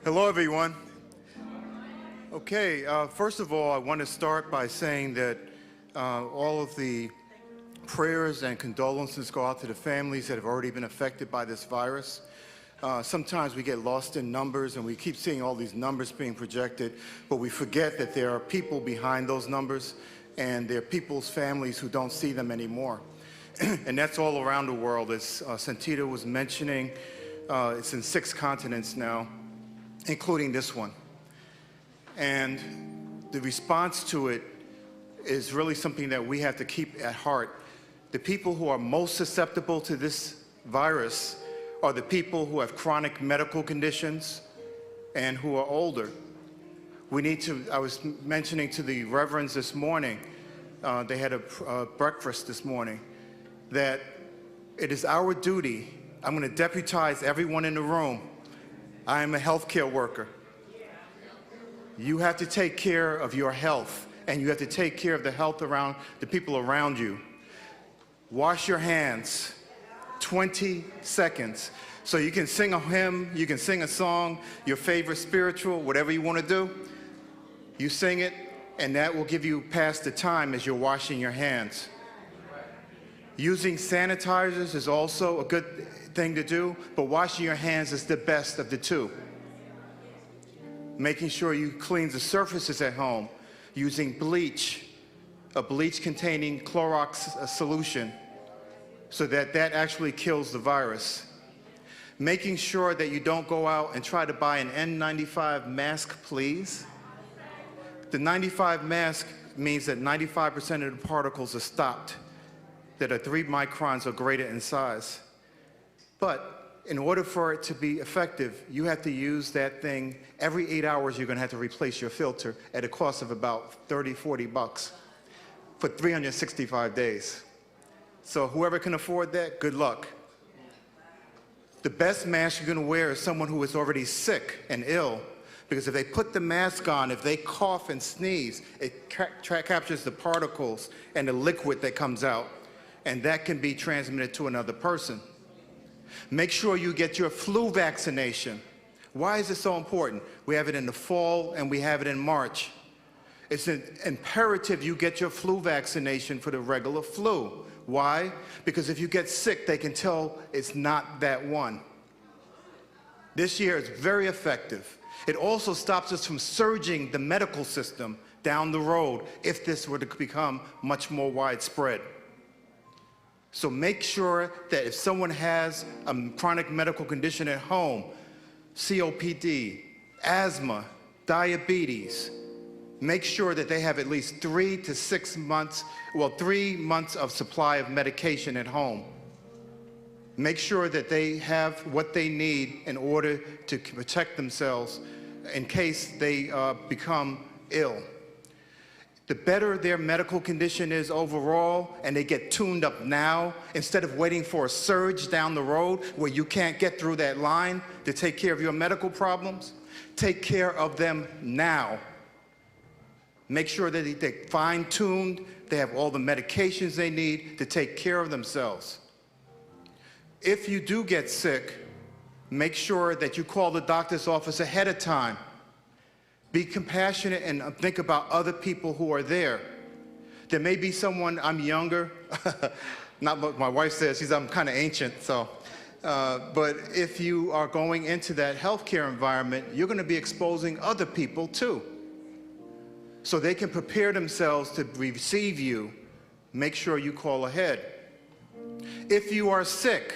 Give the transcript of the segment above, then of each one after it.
Hello, everyone. Okay, first of all, I want to start by saying that all of the prayers and condolences go out to the families that have already been affected by this virus. Sometimes we get lost in numbers and we keep seeing all these numbers being projected, but we forget that there are people behind those numbers and there are people's families who don't see them anymore. And that's all around the world. As Santita was mentioning, it's in 6 continents now, including this one. And the response to it is really something that we have to keep at heart. The people who are most susceptible to this virus are the people who have chronic medical conditions and who are older. We need to, I was mentioning to the reverends this morning, they had a breakfast this morning, that it is our duty. I'm going to deputize everyone in the room. I am a healthcare worker. You have to take care of your health, and you have to take care of the health around the people around you. Wash your hands, 20 seconds. So you can sing a hymn, you can sing a song, your favorite spiritual, whatever you want to do. You sing it, and that will give you past the time as you're washing your hands. Using sanitizers is also a good thing to do, but washing your hands is the best of the two. Making sure you clean the surfaces at home using bleach, a bleach-containing Clorox solution, so that actually kills the virus. Making sure that you don't go out and try to buy an N95 mask, please. The 95 mask means that 95% of the particles are stopped, that are 3 microns or greater in size. But in order for it to be effective, you have to use that thing every 8 hours. You're going to have to replace your filter at a cost of about $30, $40 for 365 days. So whoever can afford that, good luck. The best mask you're going to wear is someone who is already sick and ill, because if they put the mask on, if they cough and sneeze, it captures the particles and the liquid that comes out, and that can be transmitted to another person. Make sure you get your flu vaccination. Why is it so important? We have it in the fall and we have it in March. It's imperative you get your flu vaccination for the regular flu. Why? Because if you get sick, they can tell it's not that one. This year is very effective. It also stops us from surging the medical system down the road if this were to become much more widespread. So make sure that if someone has a chronic medical condition at home, COPD, asthma, diabetes, make sure that they have at least 3 to 6 months, 3 months of supply of medication at home. Make sure that they have what they need in order to protect themselves in case they become ill. The better their medical condition is overall, and they get tuned up now, instead of waiting for a surge down the road where you can't get through that line to take care of your medical problems, take care of them now. Make sure that they're fine-tuned, they have all the medications they need to take care of themselves. If you do get sick, make sure that you call the doctor's office ahead of time. Be compassionate and think about other people who are there. There may be someone, I'm younger, not what my wife says, I'm kind of ancient, so. But if you are going into that healthcare environment, you're going to be exposing other people too. So they can prepare themselves to receive you. Make sure you call ahead. If you are sick,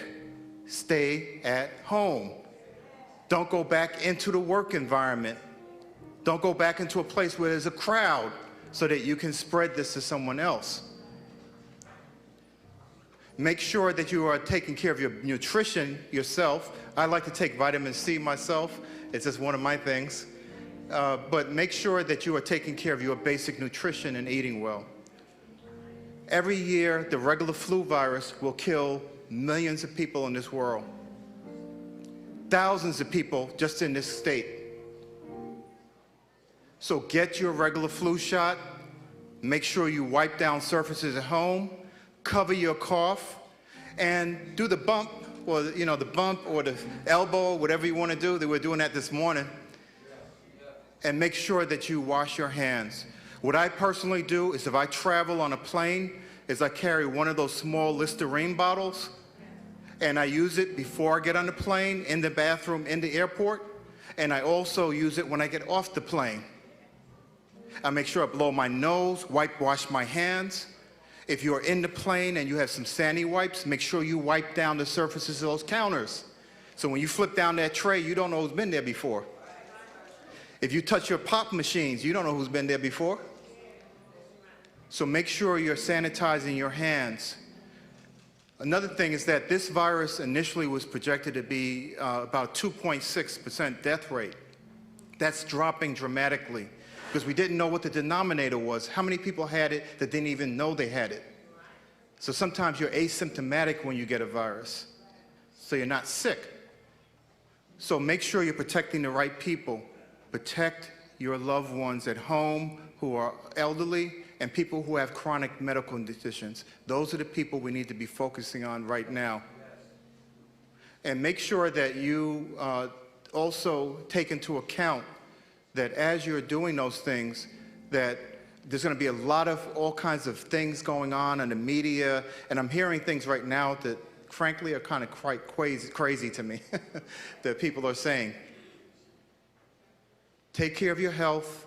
stay at home. Don't go back into the work environment. Don't go back into a place where there's a crowd so that you can spread this to someone else. Make sure that you are taking care of your nutrition yourself. I like to take vitamin C myself. It's just one of my things. But make sure that you are taking care of your basic nutrition and eating well. Every year, the regular flu virus will kill millions of people in this world. Thousands of people just in this state. So get your regular flu shot. Make sure you wipe down surfaces at home. Cover your cough. And do the bump or the bump or the elbow, whatever you want to do. They were doing that this morning. And make sure that you wash your hands. What I personally do is if I travel on a plane, is I carry one of those small Listerine bottles, and I use it before I get on the plane, in the bathroom, in the airport, and I also use it when I get off the plane. I make sure I blow my nose, wash my hands. If you're in the plane and you have some sandy wipes, make sure you wipe down the surfaces of those counters. So when you flip down that tray, you don't know who's been there before. If you touch your pop machines, you don't know who's been there before. So make sure you're sanitizing your hands. Another thing is that this virus initially was projected to be about 2.6% death rate. That's dropping dramatically because we didn't know what the denominator was. How many people had it that didn't even know they had it? So sometimes you're asymptomatic when you get a virus, so you're not sick. So make sure you're protecting the right people. Protect your loved ones at home who are elderly and people who have chronic medical conditions. Those are the people we need to be focusing on right now. And make sure that you also take into account that as you're doing those things, that there's going to be a lot of all kinds of things going on in the media, and I'm hearing things right now that frankly are kind of quite crazy to me that people are saying. Take care of your health.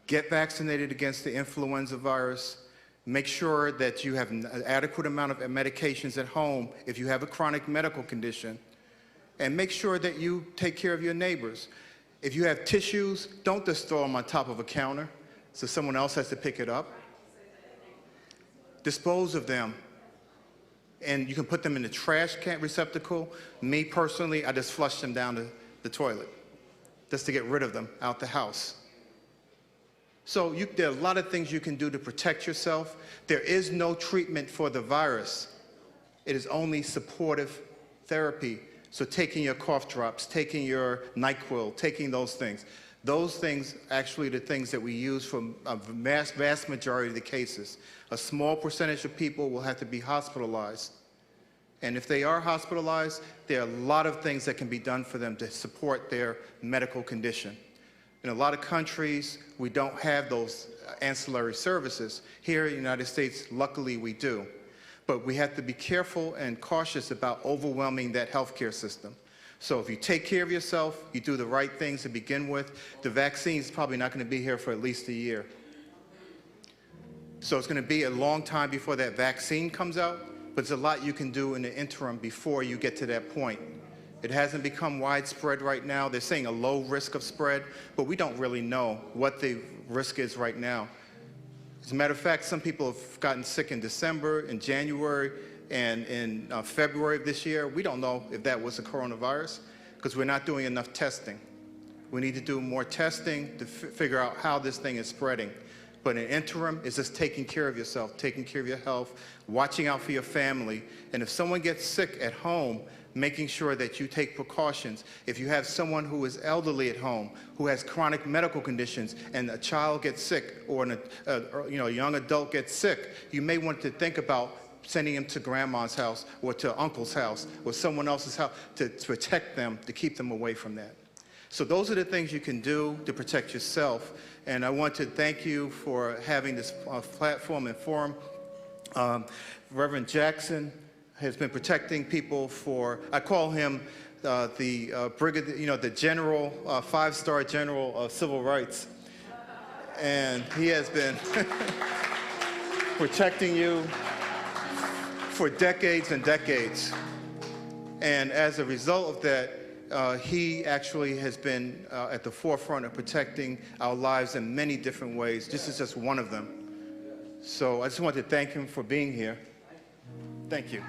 Get vaccinated against the influenza virus. Make sure that you have an adequate amount of medications at home if you have a chronic medical condition. And make sure that you take care of your neighbors. If you have tissues, don't just throw them on top of a counter so someone else has to pick it up. Dispose of them. And you can put them in the trash can receptacle. Me personally, I just flush them down the toilet just to get rid of them out the house. So there are a lot of things you can do to protect yourself. There is no treatment for the virus. It is only supportive therapy. So taking your cough drops, taking your NyQuil, taking those things. Those things actually are the things that we use for a vast majority of the cases. A small percentage of people will have to be hospitalized. And if they are hospitalized, there are a lot of things that can be done for them to support their medical condition. In a lot of countries, we don't have those ancillary services. Here in the United States, luckily we do. But we have to be careful and cautious about overwhelming that healthcare system. So if you take care of yourself, you do the right things to begin with, the vaccine is probably not going to be here for at least a year. So it's going to be a long time before that vaccine comes out, but there's a lot you can do in the interim before you get to that point. It hasn't become widespread right now. They're saying a low risk of spread, but we don't really know what the risk is right now. As a matter of fact, some people have gotten sick in December, in January, and in February of this year. We don't know if that was a coronavirus because we're not doing enough testing. We need to do more testing to figure out how this thing is spreading. But in the interim, it's just taking care of yourself, taking care of your health, watching out for your family. And if someone gets sick at home, making sure that you take precautions. If you have someone who is elderly at home, who has chronic medical conditions, and a child gets sick, or a young adult gets sick, you may want to think about sending them to grandma's house, or to uncle's house, or someone else's house to protect them, to keep them away from that. So those are the things you can do to protect yourself. And I want to thank you for having this platform and forum. Reverend Jackson has been protecting people for, I call him the general, five-star general of civil rights. And he has been protecting you for decades and decades. And as a result of that, he actually has been at the forefront of protecting our lives in many different ways. This is just one of them. So I just want to thank him for being here. Thank you.